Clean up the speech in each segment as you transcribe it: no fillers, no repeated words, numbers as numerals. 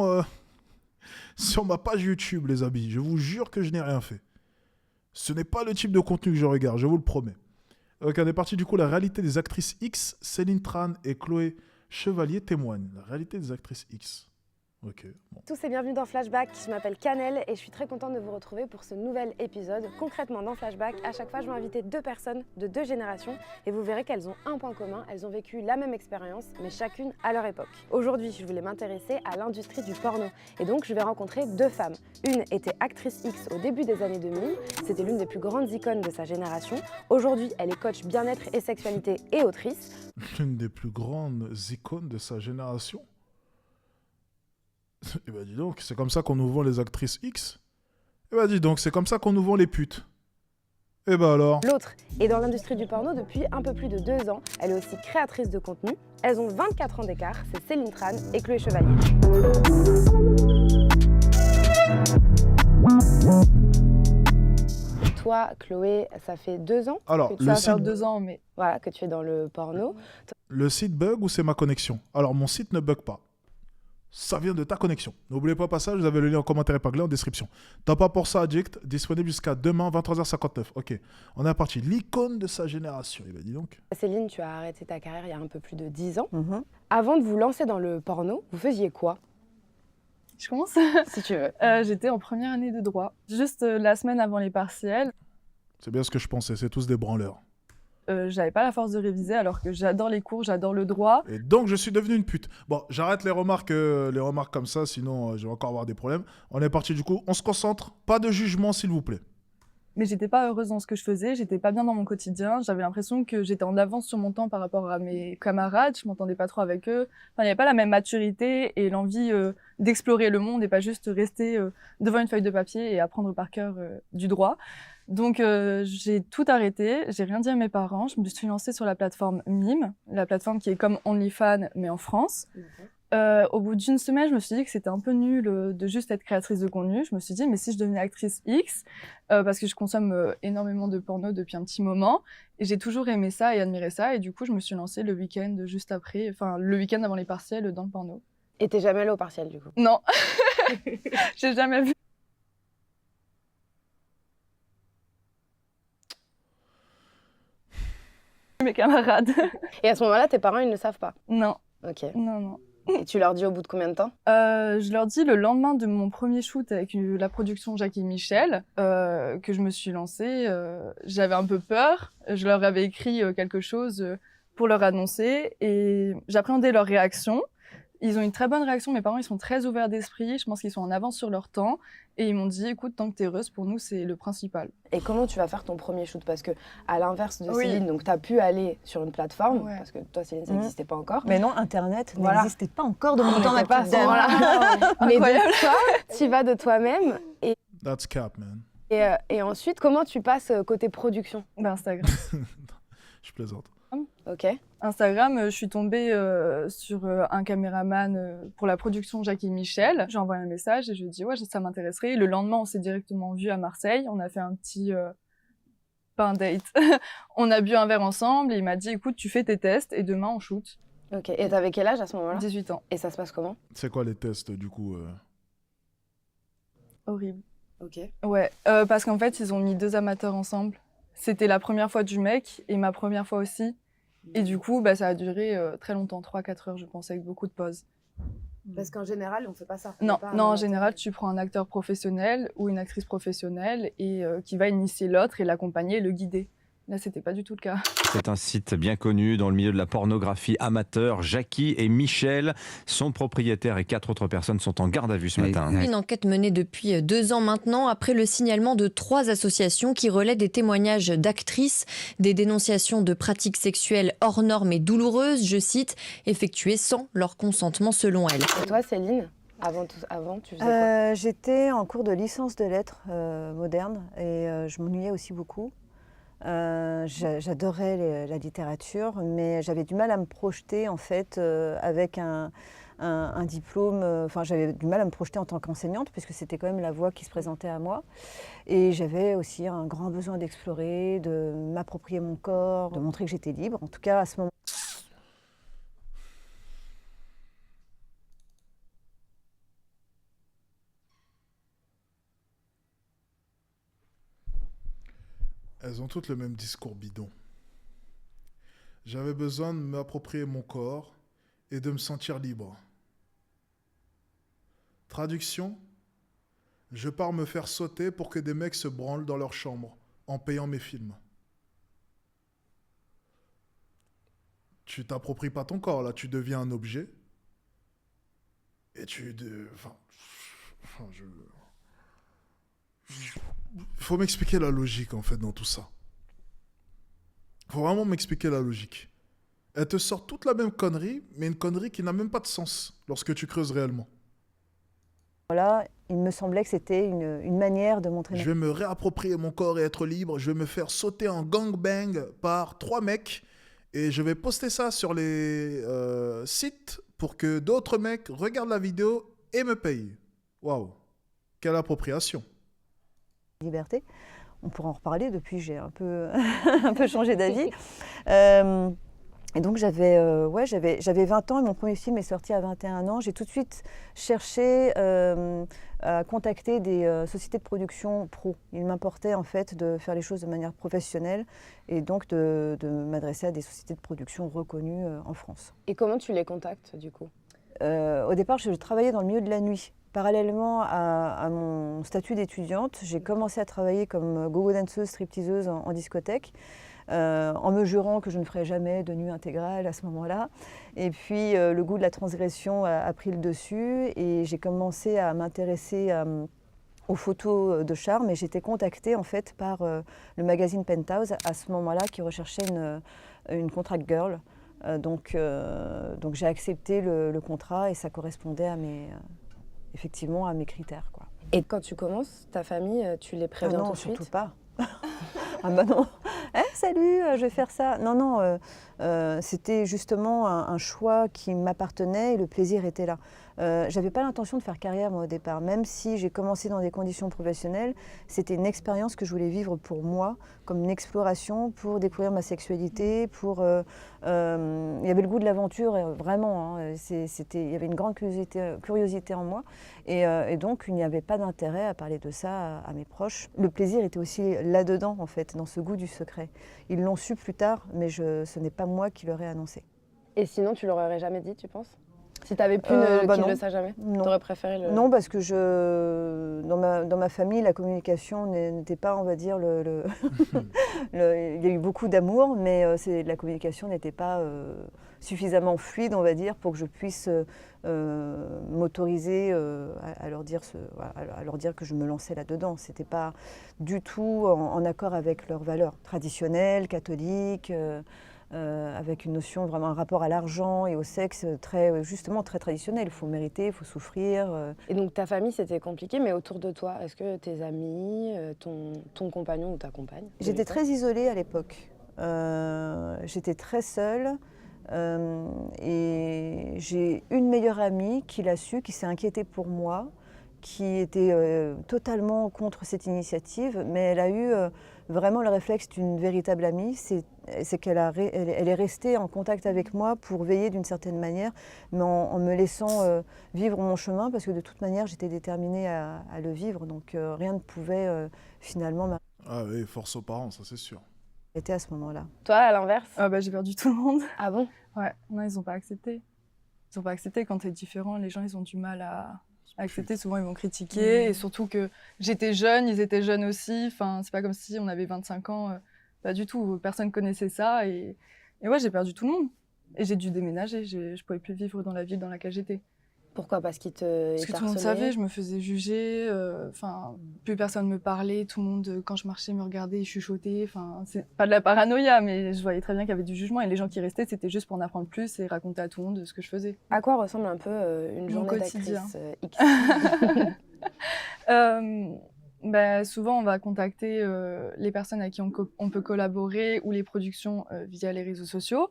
euh, sur ma page YouTube, les amis. Je vous jure que je n'ai rien fait. Ce n'est pas le type de contenu que je regarde, je vous le promets. Ok, on est parti du coup. La réalité des actrices X, Céline Tran et Chloé Chevalier témoignent. La réalité des actrices X. Ok, bon. Tous et bienvenue dans Flashback, je m'appelle Canel et je suis très contente de vous retrouver pour ce nouvel épisode. Concrètement dans Flashback, à chaque fois je vais inviter deux personnes de deux générations et vous verrez qu'elles ont un point commun, elles ont vécu la même expérience mais chacune à leur époque. Aujourd'hui je voulais m'intéresser à l'industrie du porno et donc je vais rencontrer deux femmes. Une était actrice X au début des années 2000, c'était l'une des plus grandes icônes de sa génération. Aujourd'hui elle est coach bien-être et sexualité et autrice. L'une des plus grandes icônes de sa génération. Eh ben dis donc, c'est comme ça qu'on nous vend les actrices X. Eh ben dis donc, c'est comme ça qu'on nous vend les putes. Eh ben alors. L'autre est dans l'industrie du porno depuis un peu plus de 2 ans. Elle est aussi créatrice de contenu. Elles ont 24 ans d'écart, c'est Céline Tran et Chloé Chevalier. Toi, Chloé, ça fait 2 ans Alors, que tu le as site, 2 ans, mais voilà, que tu es dans le porno. le site bug ou c'est ma connexion? Alors, mon site ne bug pas. Ça vient de ta connexion. N'oubliez pas ça, vous avez le lien en commentaire épinglé en description. T'as pas pour ça Addict, disponible jusqu'à demain 23h59. Ok, on est parti. L'icône de sa génération. Eh ben dis donc. Céline, tu as arrêté ta carrière il y a un peu plus de 10 ans. Avant de vous lancer dans le porno, vous faisiez quoi, je commence. si tu veux? J'étais en première année de droit, juste la semaine avant les partiels. C'est bien ce que je pensais, c'est tous des branleurs. J'avais pas la force de réviser alors que j'adore les cours, j'adore le droit. Et donc, je suis devenu une pute. Bon, j'arrête les remarques comme ça, sinon je vais encore avoir des problèmes. On est parti du coup, on se concentre. Pas de jugement, s'il vous plaît. Mais j'étais pas heureuse dans ce que je faisais, j'étais pas bien dans mon quotidien. J'avais l'impression que j'étais en avance sur mon temps par rapport à mes camarades, je m'entendais pas trop avec eux. Enfin, il n'y avait pas la même maturité et l'envie d'explorer le monde et pas juste rester devant une feuille de papier et apprendre par cœur du droit. Donc j'ai tout arrêté, j'ai rien dit à mes parents, je me suis lancée sur la plateforme Mime, la plateforme qui est comme OnlyFans mais en France. Au bout d'une semaine, je me suis dit que c'était un peu nul de juste être créatrice de contenu. Je me suis dit, mais si je devenais actrice X, parce que je consomme énormément de porno depuis un petit moment, et j'ai toujours aimé ça et admiré ça, et du coup, je me suis lancée le week-end juste après, enfin le week-end avant les partiels dans le porno. Et t'es jamais allée au partiel du coup? Non, j'ai jamais vu. Mes camarades. Et à ce moment-là, tes parents, ils ne savent pas? Non, Ok. non. Et tu leur dis au bout de combien de temps? Je leur dis le lendemain de mon premier shoot avec la production Jackie Michel que je me suis lancée. J'avais un peu peur. Je leur avais écrit quelque chose pour leur annoncer et j'appréhendais leur réaction. Ils ont une très bonne réaction. Mes parents, ils sont très ouverts d'esprit. Je pense qu'ils sont en avance sur leur temps. Et ils m'ont dit, écoute, tant que t'es heureuse, pour nous, c'est le principal. Et comment tu vas faire ton premier shoot? Parce que, à l'inverse de Oui. Céline, donc t'as pu aller sur une plateforme, Ouais. parce que toi, Céline, ça n'existait pas encore. Mais non, Internet Voilà. n'existait pas encore de mon On temps, ma n'était pas petite dame. voilà. Mais Incroyable. donc toi, tu vas de toi-même. That's cap, man. Et ensuite, comment tu passes côté production? Instagram. Je plaisante. Ok. Instagram, je suis tombée sur un caméraman pour la production Jackie Michel. J'ai envoyé un message et je lui ai dit ouais, ça m'intéresserait. Le lendemain, on s'est directement vu à Marseille. On a fait un petit pas un date. On a bu un verre ensemble et il m'a dit écoute, tu fais tes tests et demain on shoot. Ok. Et t'avais quel âge à ce moment-là? 18 ans. Et ça se passe comment? C'est quoi les tests du coup Horrible. Ok. Ouais, parce qu'en fait, ils ont mis 2 amateurs ensemble. C'était la première fois du mec et ma première fois aussi. Et du coup, ça a duré très longtemps, 3-4 heures, je pense, avec beaucoup de pauses. Parce qu'en général, on fait pas ça. Non, en général, tu prends un acteur professionnel ou une actrice professionnelle et qui va initier l'autre et l'accompagner et le guider. Là, c'était pas du tout le cas. C'est un site bien connu dans le milieu de la pornographie amateur. Jackie et Michel, son propriétaire et 4 autres personnes sont en garde à vue ce matin. Une enquête menée depuis 2 ans maintenant après le signalement de 3 associations qui relaient des témoignages d'actrices, des dénonciations de pratiques sexuelles hors normes et douloureuses, je cite, effectuées sans leur consentement selon elles. Et toi, Céline, avant, tu faisais quoi? J'étais en cours de licence de lettres modernes et je m'ennuyais aussi beaucoup. J'adorais la littérature, mais j'avais du mal à me projeter en fait avec un diplôme. Enfin, j'avais du mal à me projeter en tant qu'enseignante puisque c'était quand même la voie qui se présentait à moi. Et j'avais aussi un grand besoin d'explorer, de m'approprier mon corps, de montrer que j'étais libre. En tout cas, à ce moment. Elles ont toutes le même discours bidon. J'avais besoin de m'approprier mon corps et de me sentir libre. Traduction, je pars me faire sauter pour que des mecs se branlent dans leur chambre en payant mes films. Tu t'appropries pas ton corps, là, tu deviens un objet. Et faut m'expliquer la logique, en fait, dans tout ça. Faut vraiment m'expliquer la logique. Elle te sort toute la même connerie, mais une connerie qui n'a même pas de sens lorsque tu creuses réellement. Voilà, il me semblait que c'était une manière de montrer... Je vais me réapproprier mon corps et être libre. Je vais me faire sauter en gangbang par 3 mecs. Et je vais poster ça sur les sites pour que d'autres mecs regardent la vidéo et me payent. Waouh, quelle appropriation. Liberté. On pourra en reparler, depuis j'ai un peu, un peu changé d'avis. Et donc j'avais 20 ans et mon premier film est sorti à 21 ans. J'ai tout de suite cherché à contacter des sociétés de production pro. Il m'importait en fait de faire les choses de manière professionnelle et donc de m'adresser à des sociétés de production reconnues en France. Et comment tu les contactes du coup? Au départ, je travaillais dans le milieu de la nuit. Parallèlement à mon statut d'étudiante, j'ai commencé à travailler comme go-go danseuse, stripteaseuse en discothèque, en me jurant que je ne ferais jamais de nuit intégrale à ce moment-là. Et puis le goût de la transgression a pris le dessus et j'ai commencé à m'intéresser aux photos de charme et j'étais contactée en fait par le magazine Penthouse à ce moment-là qui recherchait une contract girl. Donc j'ai accepté le contrat et ça correspondait effectivement à mes critères, quoi. Et quand tu commences, ta famille, tu les préviens non, tout de suite? surtout pas. Ah bah non. Salut, je vais faire ça. Non, c'était justement un choix qui m'appartenait et le plaisir était là. J'avais pas l'intention de faire carrière moi au départ, même si j'ai commencé dans des conditions professionnelles. C'était une expérience que je voulais vivre pour moi, comme une exploration pour découvrir ma sexualité. Il y avait le goût de l'aventure, vraiment. Hein, il y avait une grande curiosité en moi, et donc il n'y avait pas d'intérêt à parler de ça à mes proches. Le plaisir était aussi là-dedans en fait, dans ce goût du secret. Ils l'ont su plus tard, mais ce n'est pas moi qui leur ai annoncé. Et sinon, tu leur aurais jamais dit, tu penses? Si tu avais pu qu'ils ne le sachent jamais? Tu aurais préféré le... Non, parce que dans ma famille, la communication n'était pas, on va dire, il y a eu beaucoup d'amour, mais la communication n'était pas suffisamment fluide, on va dire, pour que je puisse m'autoriser à leur dire que je me lançais là-dedans. C'était pas du tout en accord avec leurs valeurs traditionnelles, catholiques, avec une notion, vraiment un rapport à l'argent et au sexe justement très traditionnel. Il faut mériter, il faut souffrir. Et donc ta famille, c'était compliqué, mais autour de toi, est-ce que tes amis, ton compagnon ou ta compagne? J'étais très isolée à l'époque. J'étais très seule. Et j'ai une meilleure amie qui l'a su, qui s'est inquiétée pour moi, qui était totalement contre cette initiative, mais elle a eu vraiment le réflexe d'une véritable amie. C'est qu'elle est restée en contact avec moi pour veiller d'une certaine manière, mais en me laissant vivre mon chemin, parce que de toute manière, j'étais déterminée à le vivre, donc rien ne pouvait finalement m'arrêter. Ah oui, force aux parents, ça c'est sûr. Était à ce moment-là. Toi, à l'inverse? J'ai perdu tout le monde. Ah bon? Ouais, non, ils n'ont pas accepté. Ils n'ont pas accepté. Quand t'es différent, les gens, ils ont du mal à accepter. Souvent, ils vont critiquer. Et surtout que j'étais jeune, ils étaient jeunes aussi. Enfin, c'est pas comme si on avait 25 ans. Pas du tout. Personne connaissait ça. Et ouais, j'ai perdu tout le monde. Et j'ai dû déménager. Je pouvais plus vivre dans la ville dans laquelle j'étais. Pourquoi? Parce que tout le monde savait, je me faisais juger, plus personne me parlait, tout le monde, quand je marchais, me regardait, chuchotait. C'est pas de la paranoïa, mais je voyais très bien qu'il y avait du jugement et les gens qui restaient, c'était juste pour en apprendre plus et raconter à tout le monde ce que je faisais. À quoi ressemble un peu une journée quotidien d'actrice X? Souvent, on va contacter les personnes à qui on peut collaborer ou les productions via les réseaux sociaux.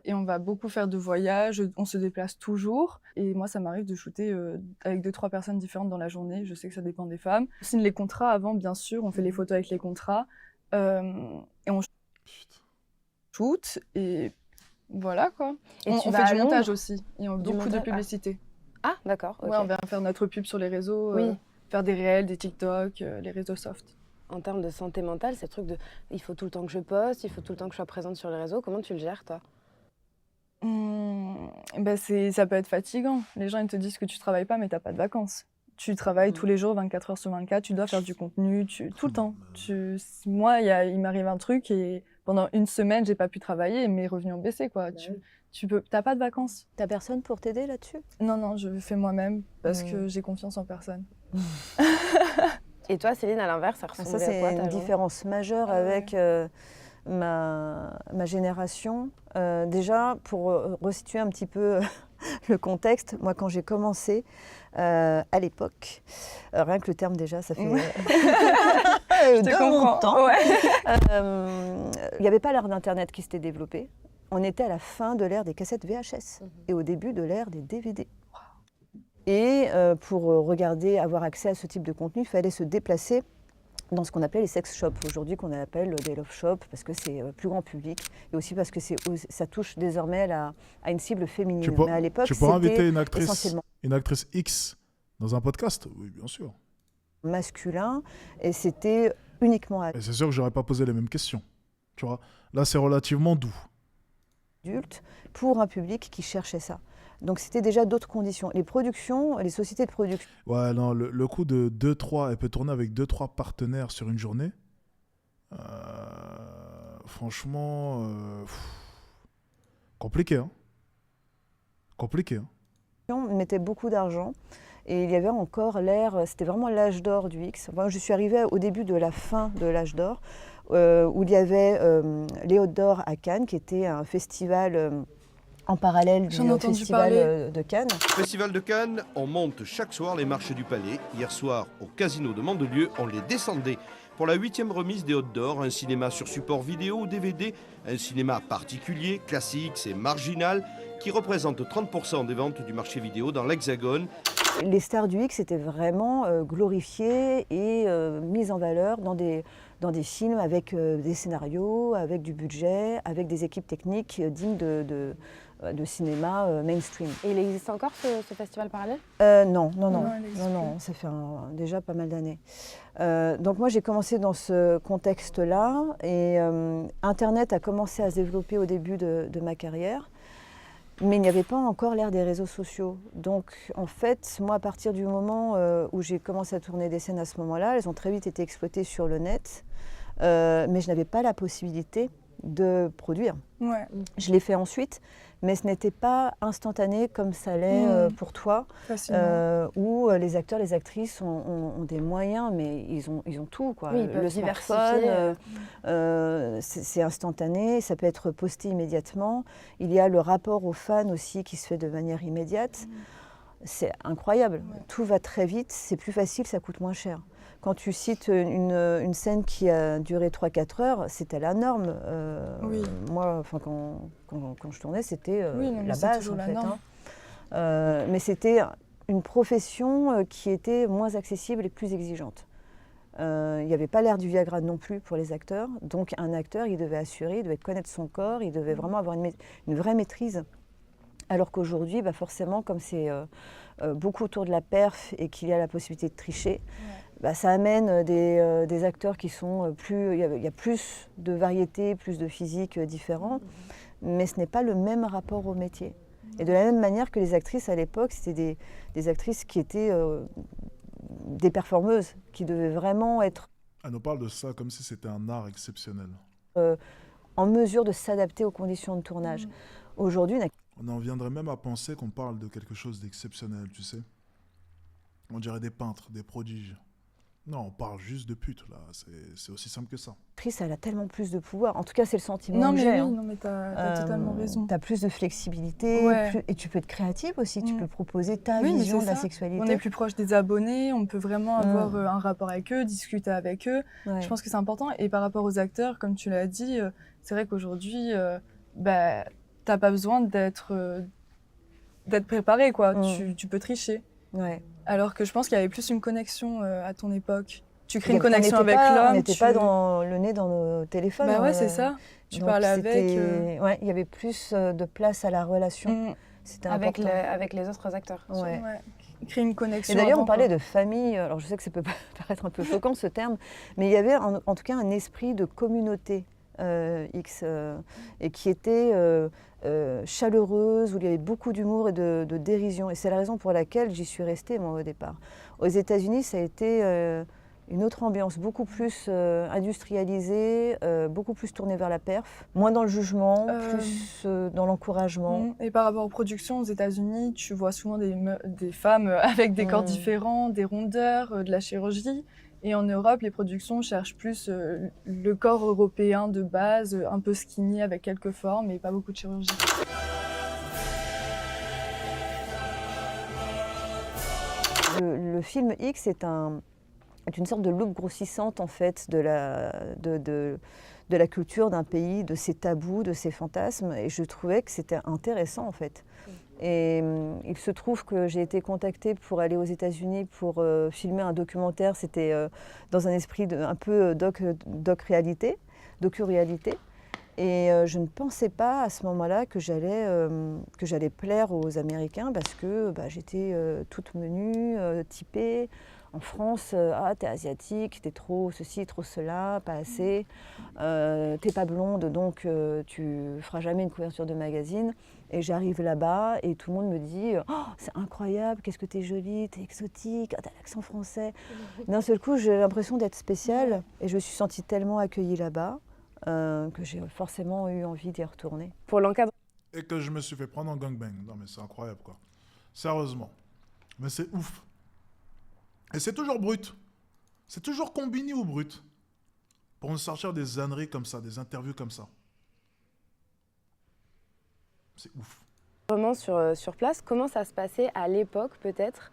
Et on va beaucoup faire de voyages, on se déplace toujours. Et moi, ça m'arrive de shooter avec 2-3 personnes différentes dans la journée. Je sais que ça dépend des femmes. On signe les contrats avant, bien sûr. On fait les photos avec les contrats. Et on shoot. Et voilà, quoi. Et on fait du montage aussi. Et beaucoup de publicité. Ah, d'accord. Okay. Ouais, on va faire notre pub sur les réseaux, oui. Faire des réels, des TikTok, les réseaux soft. en termes de santé mentale, c'est le truc de il faut tout le temps que je poste, il faut tout le temps que je sois présente sur les réseaux. Comment tu le gères, toi? Ça peut être fatigant. Les gens ils te disent que tu travailles pas, mais t'as pas de vacances. Tu travailles tous les jours, 24 heures sur 24, tu dois faire du contenu, tout le temps. Moi, il m'arrive un truc et pendant une semaine, j'ai pas pu travailler, mes revenus ont baissé, quoi. T'as pas de vacances. T'as personne pour t'aider là-dessus? Non, je le fais moi-même parce que j'ai confiance en personne. Et toi, Céline, à l'inverse, ça Ça, ressemble à c'est quoi, une ta journée? différence majeure avec ma génération. Déjà, pour resituer un petit peu le contexte, moi, quand j'ai commencé, à l'époque, rien que le terme déjà, ça fait Je te de comprends. mon temps. Ouais. Il n'y avait pas l'ère d'Internet qui s'était développée. On était à la fin de l'ère des cassettes VHS et au début de l'ère des DVD. Et pour regarder, avoir accès à ce type de contenu, il fallait se déplacer dans ce qu'on appelait les sex shops, aujourd'hui qu'on appelle des love shops, parce que c'est plus grand public, et aussi parce que ça touche désormais à une cible féminine. Mais à l'époque, Tu pourrais inviter c'était essentiellement une actrice X dans un podcast? Oui, bien sûr. masculin, et c'était uniquement Et c'est sûr que j'aurais pas posé les mêmes questions. Tu vois, là, c'est relativement doux. adulte pour un public qui cherchait ça. Donc c'était déjà d'autres conditions. Les productions, les sociétés de production, Ouais, non, le coup de 2-3, elle peut tourner avec 2-3 partenaires sur une journée. Franchement, compliqué, hein. Compliqué, hein. mettaient beaucoup d'argent. Et il y avait encore l'ère, c'était vraiment l'âge d'or du X. Moi, je suis arrivée au début de la fin de l'âge d'or, où il y avait les Hôtes d'Or à Cannes, qui était un festival en parallèle du J'en ai entendu festival parler. de Cannes. Festival de Cannes, on monte chaque soir les marches du Palais. Hier soir, au Casino de Mandelieu, on les descendait. Pour la 8e remise des Hôtes d'Or, un cinéma sur support vidéo ou DVD, un cinéma particulier, classique et marginal, qui représente 30% des ventes du marché vidéo dans l'Hexagone. Les stars du X étaient vraiment glorifiées et mises en valeur dans des films avec des scénarios, avec du budget, avec des équipes techniques dignes de cinéma mainstream. Et il existe encore ce festival parallèle? Non, Non, elle existe ça fait déjà pas mal d'années. Donc moi j'ai commencé dans ce contexte-là et Internet a commencé à se développer au début de ma carrière. Mais il n'y avait pas encore l'ère des réseaux sociaux. Donc, en fait, moi, à partir du moment où j'ai commencé à tourner des scènes à ce moment-là, elles ont très vite été exploitées sur le net. Mais je n'avais pas la possibilité de produire. Ouais, Je l'ai fait ensuite, mais ce n'était pas instantané comme ça l'est pour toi, facilement. où les acteurs, les actrices ont des moyens, mais ils ont tout, quoi. Oui, ils peuvent le diversifier. smartphone, c'est instantané, ça peut être posté immédiatement. Il y a le rapport aux fans aussi qui se fait de manière immédiate. C'est incroyable. Ouais. Tout va très vite, c'est plus facile, ça coûte moins cher. Quand tu cites une scène qui a duré 3-4 heures, c'était la norme. Oui. Moi, quand je tournais, c'était Oui, non, mais la c'est base, toujours en la fait. norme. Mais c'était une profession qui était moins accessible et plus exigeante. Il n'y avait pas l'ère du Viagra non plus pour les acteurs. Donc un acteur, il devait assurer, il devait connaître son corps, il devait vraiment avoir une vraie maîtrise. Alors qu'aujourd'hui, forcément, comme c'est beaucoup autour de la perf et qu'il y a la possibilité de tricher, ça amène des acteurs qui sont plus... Il y a plus de variétés, plus de physiques différents, mais ce n'est pas le même rapport au métier. Et de la même manière que les actrices à l'époque, c'était des actrices qui étaient des performeuses, qui devaient vraiment être Elle nous parle de ça comme si c'était un art exceptionnel. en mesure de s'adapter aux conditions de tournage. Aujourd'hui, On en viendrait même à penser qu'on parle de quelque chose d'exceptionnel, tu sais. On dirait des peintres, des prodiges. Non, on parle juste de putes, là. C'est aussi simple que ça. l'actrice, elle a tellement plus de pouvoir. En tout cas, c'est le sentiment Non, que mais j'ai. oui, hein. non, mais t'as totalement raison. Tu as plus de flexibilité Ouais. et tu peux être créative aussi. Tu Mm. peux proposer ta Oui, mais vision c'est de la ça. sexualité. On est plus proche des abonnés, on peut vraiment avoir un rapport avec eux, discuter avec eux. Ouais. Je pense que c'est important. Et par rapport aux acteurs, comme tu l'as dit, c'est vrai qu'aujourd'hui, t'as pas besoin d'être préparé, quoi. Tu peux tricher. Ouais. Alors que je pense qu'il y avait plus une connexion à ton époque. Tu crées Il y une avait- on connexion n'était avec pas- l'homme. On n'était pas dans le nez dans nos téléphones. Bah ouais, c'est ça. Tu Donc parlais avec. c'était- Ouais, il y avait plus de place à la relation. Mm. C'était Avec, important. avec les autres acteurs. Ouais. Ouais. Créer une connexion. Et d'ailleurs, avant, on parlait quoi. de famille. Alors, je sais que ça peut pas paraître un peu choquant ce terme, mais il y avait en tout cas un esprit de communauté X et qui était chaleureuse, où il y avait beaucoup d'humour et de dérision. Et c'est la raison pour laquelle j'y suis restée moi au départ. Aux États-Unis, ça a été une autre ambiance, beaucoup plus industrialisée, beaucoup plus tournée vers la perf, moins dans le jugement, plus dans l'encouragement. Et par rapport aux productions aux États-Unis, tu vois souvent des femmes avec des corps différents, des rondeurs, de la chirurgie. Et en Europe, les productions cherchent plus le corps européen de base, un peu skinny avec quelques formes et pas beaucoup de chirurgie. Le film X est une sorte de loupe grossissante en fait de la culture d'un pays, de ses tabous, de ses fantasmes, et je trouvais que c'était intéressant en fait. Et il se trouve que j'ai été contactée pour aller aux États-Unis pour filmer un documentaire. C'était dans un esprit un peu docu-réalité. Et je ne pensais pas à ce moment-là que j'allais plaire aux Américains parce que j'étais toute menue, typée. En France, t'es asiatique, t'es trop ceci, trop cela, pas assez. T'es pas blonde, donc tu feras jamais une couverture de magazine. Et j'arrive là-bas et tout le monde me dit « Oh, c'est incroyable, qu'est-ce que t'es jolie, t'es exotique, t'as l'accent français. » D'un seul coup, j'ai l'impression d'être spéciale et je me suis sentie tellement accueillie là-bas que j'ai forcément eu envie d'y retourner. Pour l'encadrement. Et que je me suis fait prendre en gangbang. Non mais c'est incroyable quoi. Sérieusement. Mais c'est ouf. Et c'est toujours brut. C'est toujours combiné ou brut. Pour nous sortir des âneries comme ça, des interviews comme ça. C'est ouf. Vraiment sur place, comment ça se passait à l'époque peut-être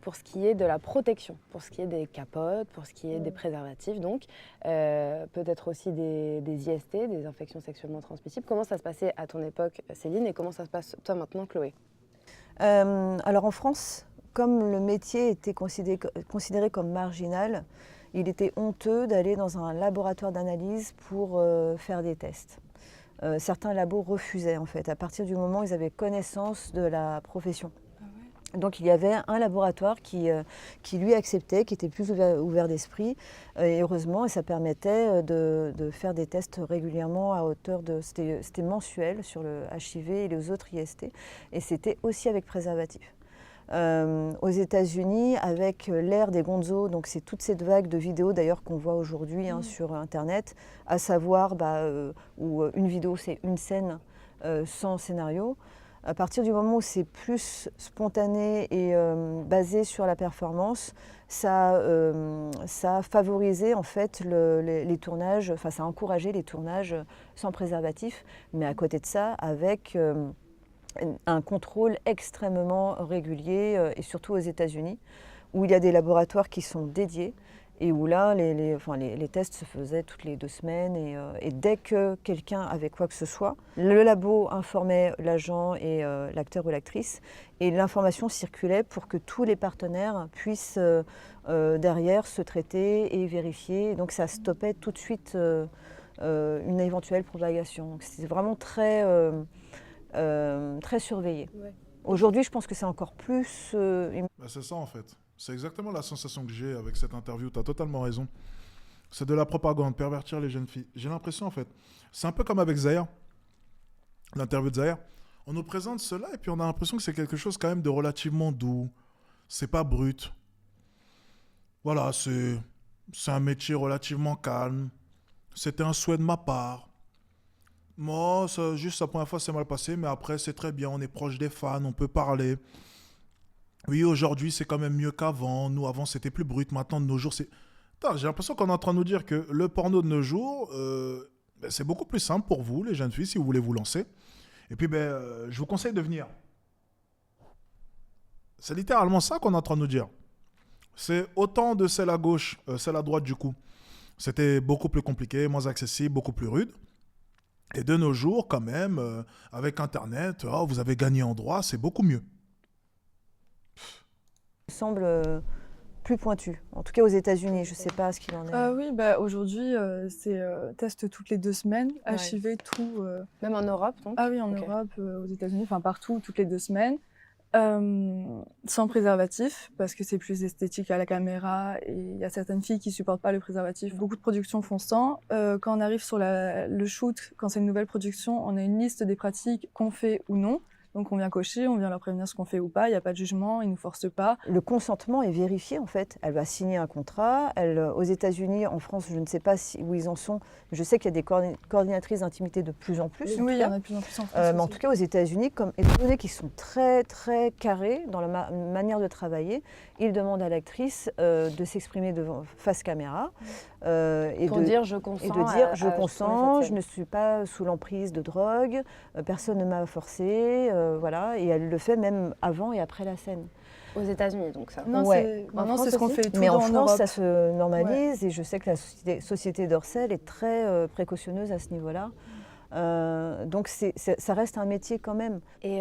pour ce qui est de la protection, pour ce qui est des capotes, pour ce qui est des préservatifs, donc peut-être aussi des IST, des infections sexuellement transmissibles. Comment ça se passait à ton époque, Céline, et comment ça se passe toi maintenant, Chloé? Alors en France, comme le métier était considéré comme marginal, il était honteux d'aller dans un laboratoire d'analyse pour faire des tests. Certains labos refusaient en fait, à partir du moment où ils avaient connaissance de la profession. Ah ouais. Donc il y avait un laboratoire qui lui acceptait, qui était plus ouvert d'esprit, et heureusement, et ça permettait de faire des tests régulièrement à hauteur de... C'était mensuel sur le HIV et les autres IST, et c'était aussi avec préservatif. Aux États-Unis, avec l'ère des gonzos, donc c'est toute cette vague de vidéos d'ailleurs qu'on voit aujourd'hui sur Internet, à savoir où une vidéo c'est une scène sans scénario. À partir du moment où c'est plus spontané et basé sur la performance, ça a favorisé en fait les tournages, enfin ça a encouragé les tournages sans préservatif, mais à côté de ça avec un contrôle extrêmement régulier, et surtout aux États-Unis, où il y a des laboratoires qui sont dédiés et où là, les tests se faisaient toutes les 2 semaines. Et dès que quelqu'un avait quoi que ce soit, le labo informait l'agent et l'acteur ou l'actrice, et l'information circulait pour que tous les partenaires puissent derrière se traiter et vérifier. Donc ça stoppait tout de suite une éventuelle propagation. C'était vraiment très surveillé. Ouais. Aujourd'hui, je pense que c'est encore plus... c'est ça en fait. C'est exactement la sensation que j'ai avec cette interview. Tu as totalement raison. C'est de la propagande, pervertir les jeunes filles. J'ai l'impression en fait, c'est un peu comme avec Zahir, l'interview de Zahir. On nous présente cela et puis on a l'impression que c'est quelque chose quand même de relativement doux. C'est pas brut. Voilà, c'est un métier relativement calme. C'était un souhait de ma part. Moi, juste la première fois, c'est mal passé, mais après, c'est très bien. On est proche des fans, on peut parler. Oui, aujourd'hui, c'est quand même mieux qu'avant. Nous, avant, c'était plus brut. Maintenant, de nos jours, c'est... Attends, j'ai l'impression qu'on est en train de nous dire que le porno de nos jours, c'est beaucoup plus simple pour vous, les jeunes filles, si vous voulez vous lancer. Et puis, je vous conseille de venir. C'est littéralement ça qu'on est en train de nous dire. C'est autant de celle à gauche, celle à droite, du coup. C'était beaucoup plus compliqué, moins accessible, beaucoup plus rude. Et de nos jours, quand même, avec Internet, vous avez gagné en droit, c'est beaucoup mieux. Il semble plus pointu, en tout cas aux États-Unis, je ne sais pas ce qu'il en est. Oui, aujourd'hui, c'est test toutes les 2 semaines, HIV, tout. Même en Europe, donc? Ah oui, en Europe, aux États-Unis, enfin partout, toutes les 2 semaines. Sans préservatif, parce que c'est plus esthétique à la caméra et il y a certaines filles qui supportent pas le préservatif. Beaucoup de productions font sans. Quand on arrive sur le shoot, quand c'est une nouvelle production, on a une liste des pratiques qu'on fait ou non. Donc on vient cocher, on vient leur prévenir ce qu'on fait ou pas, il n'y a pas de jugement, ils nous forcent pas. Le consentement est vérifié en fait. Elle va signer un contrat. Aux États-Unis, en France, je ne sais pas où ils en sont. Je sais qu'il y a des coordinatrices d'intimité de plus en plus. Oui, il y en a de plus en plus en France. Mais en tout cas, aux États-Unis, étant donné qu'ils sont très très carrés dans la manière de travailler, ils demandent à l'actrice de s'exprimer face caméra et Pour dire je consens. et de dire je tourner consens, cette je scène. ne suis pas sous l'emprise de drogue, personne ne m'a forcée, voilà. Et elle le fait même avant et après la scène. Aux États-Unis, donc ça. Non, Ouais. maintenant France c'est ce qu'on aussi fait tout Mais en en France, Europe. ça se normalise et je sais que la société d'Orsay est très précautionneuse à ce niveau-là. Donc ça reste un métier quand même. Et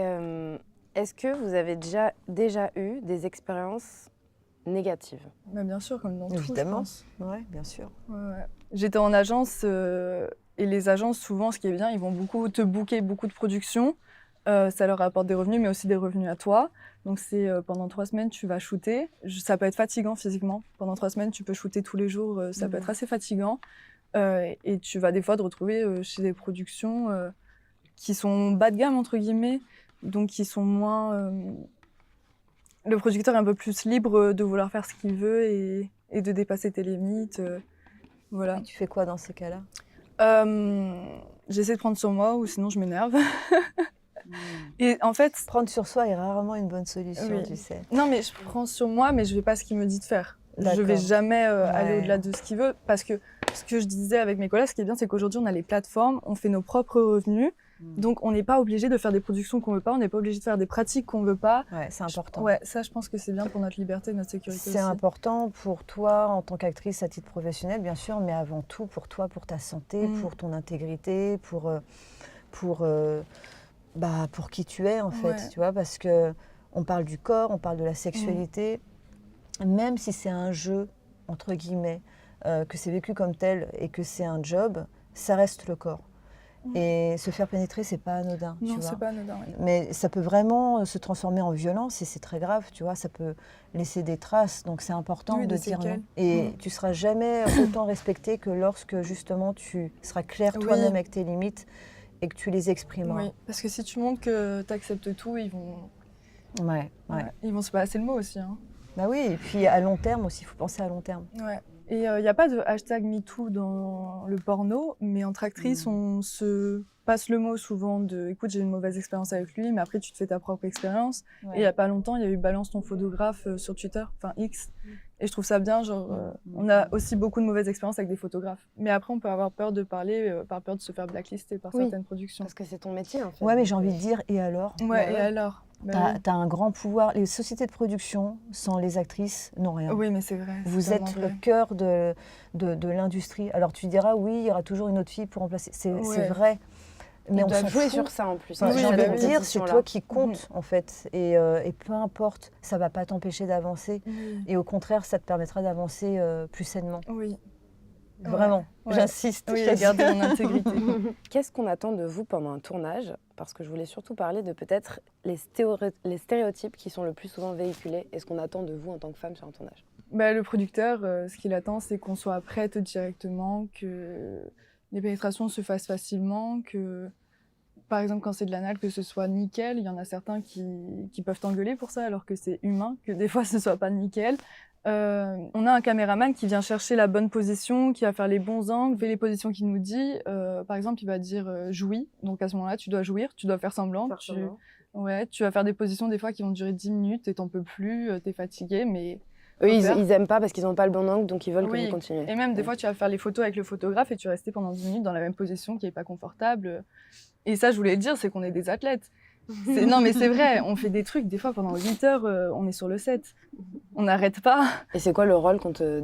est-ce que vous avez déjà eu des expériences négatives? Mais bien sûr, comme dans tout, je Évidemment. pense. Oui, bien sûr. Ouais. J'étais en agence et les agences, souvent, ce qui est bien, ils vont beaucoup te booker beaucoup de productions. Ça leur apporte des revenus, mais aussi des revenus à toi. Donc c'est pendant 3 semaines, tu vas shooter. Ça peut être fatigant physiquement. Pendant 3 semaines, tu peux shooter tous les jours. Ça peut être assez fatigant. Et tu vas des fois te retrouver chez des productions qui sont bas de gamme, entre guillemets. Donc qui sont moins... Le producteur est un peu plus libre de vouloir faire ce qu'il veut et de dépasser tes limites. Voilà. Et tu fais quoi dans ces cas-là? J'essaie de prendre sur moi ou sinon je m'énerve. Et en fait, Prendre sur soi est rarement une bonne solution, Oui. tu sais. non mais je prends sur moi, mais je vais pas ce qu'il me dit de faire. Je vais D'accord. jamais aller Ouais. au-delà de ce qu'il veut parce que ce que je disais avec mes collègues, ce qui est bien, c'est qu'aujourd'hui on a les plateformes, on fait nos propres revenus, donc on n'est pas obligé de faire des productions qu'on veut pas, on n'est pas obligé de faire des pratiques qu'on veut pas. Ouais, c'est important. Ouais, ça je pense que c'est bien pour notre liberté, notre sécurité C'est aussi. important pour toi en tant qu'actrice à titre professionnel, bien sûr, mais avant tout pour toi, pour ta santé, pour ton intégrité, pour qui tu es en fait, Ouais. tu vois, parce que on parle du corps, on parle de la sexualité, même si c'est un jeu entre guillemets, que c'est vécu comme tel et que c'est un job, ça reste le corps. Et se faire pénétrer, c'est pas anodin, tu Non, vois. c'est pas anodin. Oui. Mais ça peut vraiment se transformer en violence et c'est très grave, tu vois, ça peut laisser des traces, donc c'est important Oui, de des dire non. séquelles. Et tu seras jamais autant respecté que lorsque justement tu seras clair Oui. toi-même avec tes limites et que tu les exprimeras. Oui, parce que si tu montres que tu acceptes tout, ils vont... Ouais. Ils vont se passer le mot aussi. Hein. Bah oui, et puis à long terme aussi, il faut penser à long terme. Ouais. Et il n'y a pas de hashtag MeToo dans le porno, mais entre actrices, on se passe le mot souvent de « écoute, j'ai eu une mauvaise expérience avec lui, mais après tu te fais ta propre expérience ». Et il n'y a pas longtemps, il y a eu « balance ton photographe » sur Twitter, enfin X. Et je trouve ça bien, genre, on a aussi beaucoup de mauvaises expériences avec des photographes. Mais après, on peut avoir peur de parler, par peur de se faire blacklister par Oui. certaines productions. Parce que c'est ton métier, en fait. Ouais, mais j'ai envie de dire, et alors? Ouais, et alors Bah T'as un grand pouvoir. Les sociétés de production, sans les actrices, n'ont rien. oui, mais c'est vrai. c'est Vous êtes tellement le vrai. cœur de l'industrie. Alors tu diras, oui, il y aura toujours une autre fille pour remplacer. C'est Ouais. vrai. Mais On on doit s'en jouer fout. sur ça, en plus. Enfin, Oui, j'ai envie bah de oui. dire, c'est toi qui compte, en fait. Et peu importe, ça ne va pas t'empêcher d'avancer. Oui. Et au contraire, ça te permettra d'avancer plus sainement. Oui. Vraiment, Ouais. j'insiste. Oui, à garder mon intégrité. Qu'est-ce qu'on attend de vous pendant un tournage? Parce que je voulais surtout parler de peut-être les stéréotypes qui sont le plus souvent véhiculés et ce qu'on attend de vous en tant que femme sur un tournage. Bah, le producteur, ce qu'il attend, c'est qu'on soit prête directement, que les pénétrations se fassent facilement, que, par exemple, quand c'est de l'anal, que ce soit nickel. Il y en a certains qui peuvent t'engueuler pour ça, alors que c'est humain, que des fois, ce soit pas nickel. On a un caméraman qui vient chercher la bonne position, qui va faire les bons angles, fait les positions qu'il nous dit. Par exemple, il va dire jouis. Donc à ce moment-là, tu dois jouir, tu dois faire semblant. Ouais, tu vas faire des positions des fois qui vont durer 10 minutes et t'en peux plus, t'es fatigué, mais... Eux, faut faire. ils aiment pas parce qu'ils n'ont pas le bon angle, donc ils veulent que Oui. vous continuiez. Et même des fois, tu vas faire les photos avec le photographe et tu vas rester pendant 10 minutes dans la même position qui est pas confortable. Et ça, je voulais le dire, c'est qu'on est des athlètes. Non, mais c'est vrai, on fait des trucs, des fois pendant 8 heures, on est sur le set. On n'arrête pas. Et c'est quoi le rôle qu'on te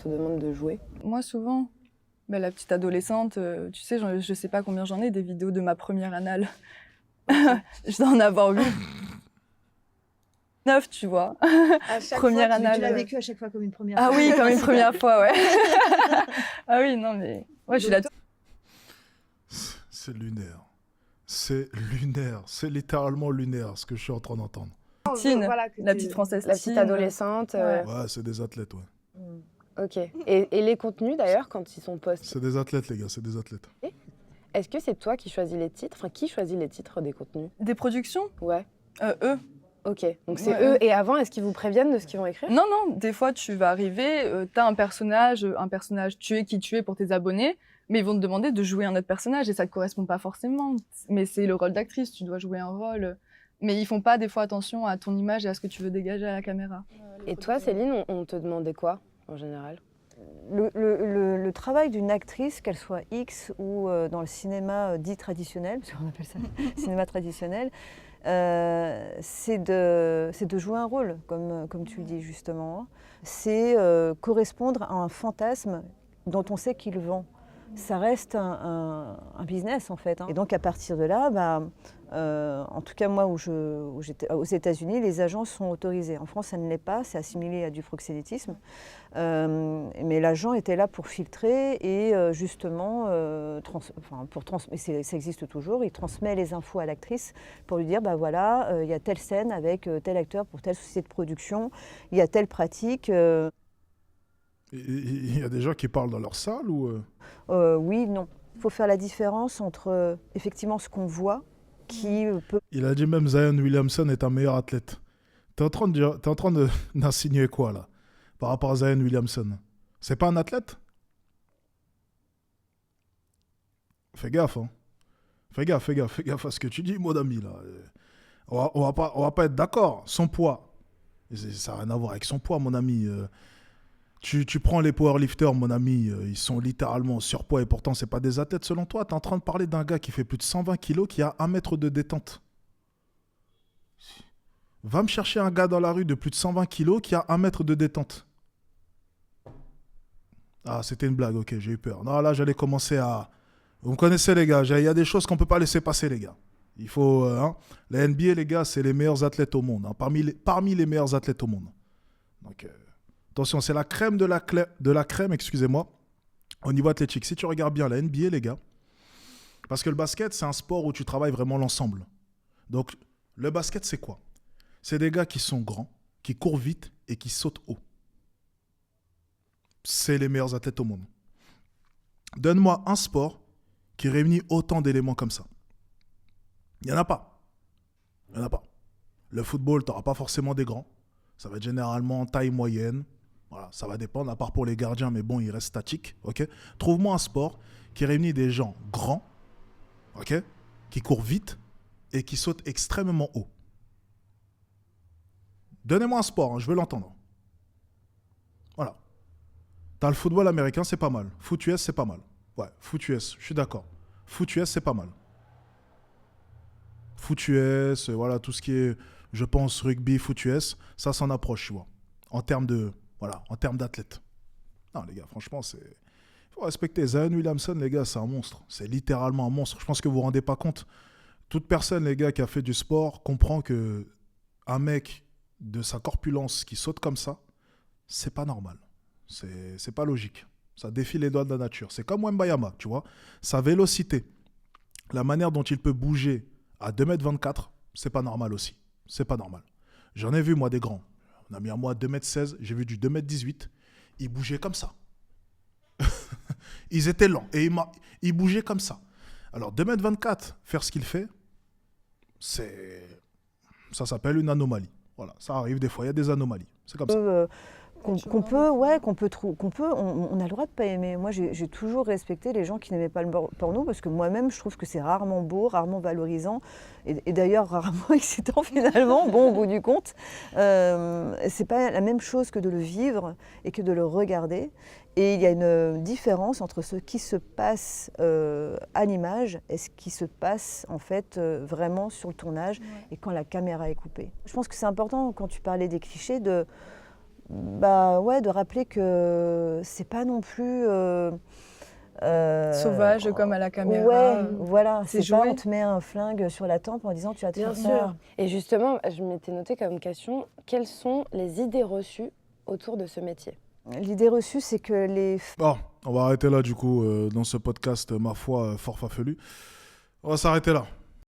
demande de jouer? Moi, souvent, bah, la petite adolescente, tu sais, je sais pas combien j'en ai, des vidéos de ma première anale. Je dois en avoir 8. 9, tu vois. Première anale. Tu l'as vécu à chaque fois comme une première Ah fois. oui, comme une première fois, ouais. Ah oui, non, mais... Ouais, je suis là. C'est lunaire. C'est lunaire. C'est littéralement lunaire ce que je suis en train d'entendre. Tine, Voilà, la petite Française la petite Tine. adolescente. Ouais. Ouais, c'est des athlètes, ouais. Ok. Et les contenus d'ailleurs, quand ils sont postés, C'est des athlètes, les gars, c'est des athlètes. est-ce que c'est toi qui choisis les titres? Enfin, qui choisit les titres des contenus? Des productions Ouais. Eux. Ok. Donc c'est Ouais. eux. Et avant, est-ce qu'ils vous préviennent de ce qu'ils vont écrire? Non, des fois tu vas arriver, t'as un personnage, tu es qui tu es pour tes abonnés, mais ils vont te demander de jouer un autre personnage et ça te correspond pas forcément. Mais c'est le rôle d'actrice, tu dois jouer un rôle. Mais ils font pas des fois attention à ton image et à ce que tu veux dégager à la caméra. Et toi, Céline, on te demandait quoi en général? Le travail d'une actrice, qu'elle soit X ou dans le cinéma dit traditionnel, parce qu'on appelle ça cinéma traditionnel, c'est de jouer un rôle, comme tu le dis justement. C'est correspondre à un fantasme dont on sait qu'il vend. Ça reste un business en fait. Et donc à partir de là, en tout cas moi où j'étais aux États-Unis, les agences sont autorisées. En France, ça ne l'est pas, c'est assimilé à du proxénétisme. Mais l'agent était là pour filtrer et justement, ça existe toujours, il transmet les infos à l'actrice pour lui dire, voilà, il y a telle scène avec tel acteur pour telle société de production, il y a telle pratique. Il y a des gens qui parlent dans leur salle ou Oui, non. Il faut faire la différence entre effectivement ce qu'on voit, qui peut... Il a dit même Zion Williamson est un meilleur athlète. T'es en train d'insinuer quoi là par rapport à Zion Williamson? C'est pas un athlète? Fais gaffe, hein. Fais gaffe à ce que tu dis, mon ami là. On va pas être d'accord. Son poids, ça n'a rien à voir avec son poids, mon ami. Tu prends les powerlifters, mon ami, ils sont littéralement en surpoids et pourtant, c'est pas des athlètes selon toi. Tu es en train de parler d'un gars qui fait plus de 120 kilos, qui a 1 mètre de détente. Va me chercher un gars dans la rue de plus de 120 kilos qui a 1 mètre de détente. Ah, c'était une blague, ok, j'ai eu peur. Non, là, j'allais commencer à... Vous me connaissez, les gars, il y a des choses qu'on ne peut pas laisser passer, les gars. Il faut... La NBA, les gars, c'est les meilleurs athlètes au monde. Parmi les meilleurs athlètes au monde. Donc... Attention, c'est la crème de la crème, excusez-moi, au niveau athlétique. Si tu regardes bien la NBA, les gars, parce que le basket, c'est un sport où tu travailles vraiment l'ensemble. Donc, le basket, c'est quoi? C'est des gars qui sont grands, qui courent vite et qui sautent haut. C'est les meilleurs athlètes au monde. Donne-moi un sport qui réunit autant d'éléments comme ça. Il n'y en a pas. Il n'y en a pas. Le football, tu n'auras pas forcément des grands. Ça va être généralement taille moyenne. Voilà, ça va dépendre, à part pour les gardiens, mais bon, il reste statique. Okay. Trouve-moi un sport qui réunit des gens grands, okay, qui courent vite et qui sautent extrêmement haut. Donnez-moi un sport, hein, je veux l'entendre. Voilà. T'as le football américain, c'est pas mal. Foot US, c'est pas mal. Ouais, foot US, je suis d'accord. Foot US, c'est pas mal. Foot US, voilà, tout ce qui est, je pense, rugby, foot US, ça s'en approche, tu vois. En termes d'athlètes. Non, les gars, franchement, il faut respecter. Zion Williamson, les gars, c'est un monstre. C'est littéralement un monstre. Je pense que vous vous rendez pas compte. Toute personne, les gars, qui a fait du sport comprend que un mec de sa corpulence qui saute comme ça, c'est pas normal. C'est pas logique. Ça défie les lois de la nature. C'est comme Wembayama, tu vois. Sa vélocité, la manière dont il peut bouger à 2,24 m, c'est pas normal aussi. C'est pas normal. J'en ai vu, moi, des grands. On a mis à moi 2,16 m, j'ai vu du 2,18 m. Ils bougeaient comme ça. Ils étaient lents et ils bougeaient comme ça. Alors 2,24 m, faire ce qu'il fait, ça s'appelle une anomalie. Voilà, ça arrive des fois, il y a des anomalies. C'est comme ça. On a le droit de pas aimer. Moi, j'ai toujours respecté les gens qui n'aimaient pas le porno parce que moi-même, je trouve que c'est rarement beau, rarement valorisant et d'ailleurs rarement excitant finalement, bon au bout du compte. C'est pas la même chose que de le vivre et que de le regarder. Et il y a une différence entre ce qui se passe à l'image et ce qui se passe en fait vraiment sur le tournage et quand la caméra est coupée. Je pense que c'est important quand tu parlais des clichés de rappeler que c'est pas non plus sauvage comme à la caméra. Ouais, voilà, c'est joué. pas on te met un flingue sur la tempe en disant tu vas te Bien faire sûr. peur. Et justement, je m'étais noté comme question, quelles sont les idées reçues autour de ce métier? L'idée reçue, c'est que les... Bon, on va arrêter là du coup dans ce podcast, ma foi, fort farfelu. On va s'arrêter là.